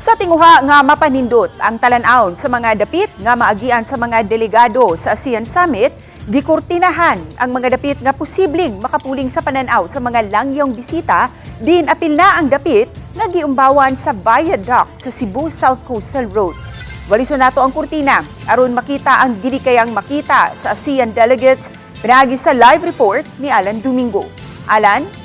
Sa tinguha nga mapanindot ang talan-aon sa mga dapit nga maagian sa mga delegado sa ASEAN Summit, gikurtinahan ang mga dapit nga posibleng makapuling sa pananaw sa mga langyong bisita, din apil na ang dapit nga giumbawan sa viaduct sa Cebu South Coastal Road. Waliso nato ang kurtina aron makita ang dili kayang makita sa ASEAN delegates pinagi sa live report ni Alan Domingo. Alan?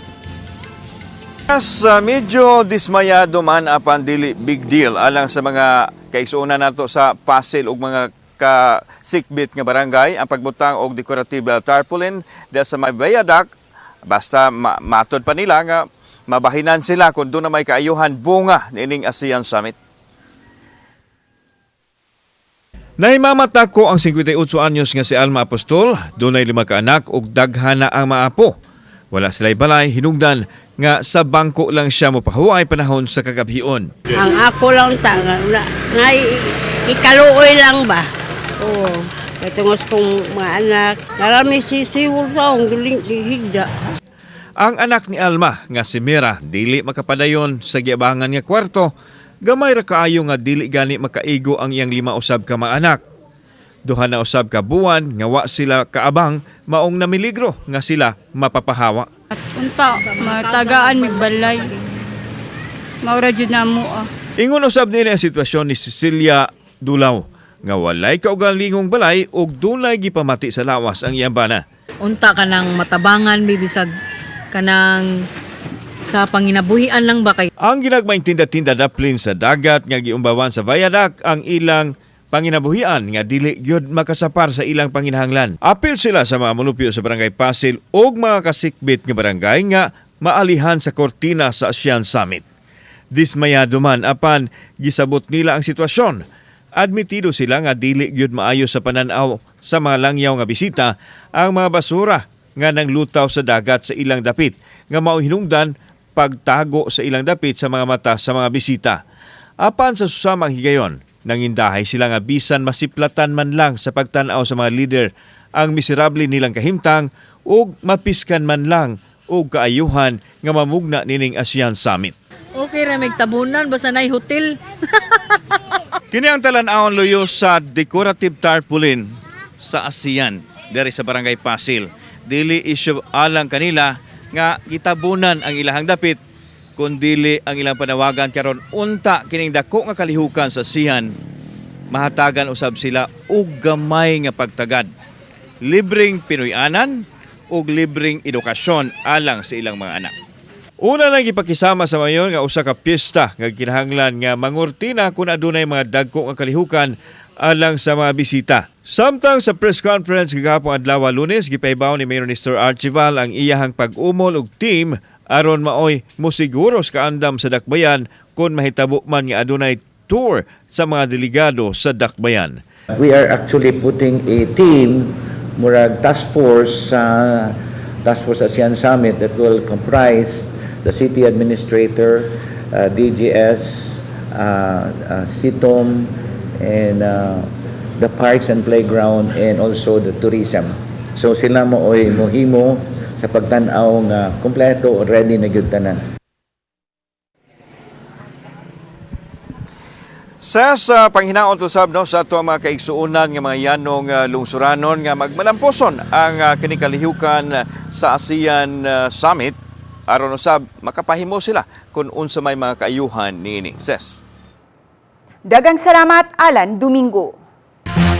Medyo dismayado man apan dili big deal alang sa mga kaigsuonan nato sa Pasil ug mga ka-sikbit nga barangay ang pagbutang og decorative tarpaulin dahil sa may viaduct basta matod pa nila nga mabahinan sila kung doon na may kaayuhan bunga niining ASEAN Summit. Naimamata ko ang 58 anyos nga si Alma Apostol, dunay 5 ka anak ug daghana ang maapo. Wala sila'y balay, hinungdan nga sa bangko lang siya mopahuway panahon sa kagabhion. Ang ako lang tanga, nga ikaluoy lang ba? Oo, katungos kong mga anak, narami sisiwol sa akong duling ihigda. Ang anak ni Alma nga si Mira dili makapadayon sa giabangan nga kwarto, gamay ra kaayo nga dili gani makaigo ang iyang 5 usab ka mga anak. Duha na usab ka buwan nga wa sila kaabang maong namiligro nga sila mapapahawa. Unta, matagaan migbalay. Maura jud namo ah. Ingon usab nila ang sitwasyon ni Cecilia Dulaw nga walay kaugalingong balay ug dunay gipamati sa lawas ang iyang bana. Unta ka ng matabangan bibisag kanang sa panginabuhian lang ba kay Ang ginagmayng tinda-tinda daplin sa dagat nga giumbawan sa viaduct ang ilang panginabuhian nga dili gyud makasapar sa ilang panginahanglan. Apil sila sa mga munupyo sa Barangay Pasil ug mga kasikbit nga barangay nga maalihan sa kortina sa ASEAN Summit. Dismayado man apan gisabot nila ang sitwasyon. Admitido sila nga dili gyud maayo sa pananaw sa mga langyaw nga bisita ang mga basura nga nanglutaw sa dagat sa ilang dapit nga mao hinungdan pagtago sa ilang dapit sa mga mata sa mga bisita. Apan sa susamang higayon, nangindahay sila nga bisan masiplatan man lang sa pagtan-aw sa mga leader ang miserable nilang kahimtang ug mapiskan man lang og kaayuhan nga mamugna nining ASEAN Summit. okay ra mig tabunan basta nay hotel. Kini ang talan-awon luyo sa decorative tarpaulin sa ASEAN diri sa Barangay Pasil. Dili issue alang kanila nga gitabunan ang ilahang dapit kundili ang ilang panawagan karon unta kining dako nga kalihukan sa ASEAN mahatagan usab sila og gamay nga pagtagad, libreng Pinoy-anan ug libreng edukasyon alang sa ilang mga anak. Una lang ipakisama sa mayon nga usa ka piyesta nga kinahanglan nga mangurtina kung adunay mga dagko nga kalihukan alang sa mga bisita. Samtang sa press conference kagahapon adlaw Lunes gipaibaw ni Mayor Nestor Archival ang iyahang pag-umol og team aron maoy mosiguro sa kaandam sa dakbayan kung mahitabo man nga adunay tour sa mga delegado sa dakbayan. We are actually putting a team, murag task force ASEAN Summit that will comprise the city administrator, DGS, SITOM, and the parks and playground, and also the tourism. So sila mooy mohimo sa pagtan-aw nga kompleto ready na gyud tanan. Sa panghinaon to sab no sa ato mga kaigsuonan nga mga yanong lungsuranon nga magmalamposon ang kinikalihukan sa ASEAN Summit aron usab makapahimo sila kung unsa may mga kaayuhan niini. Ses. Daghang salamat, Alan Domingo.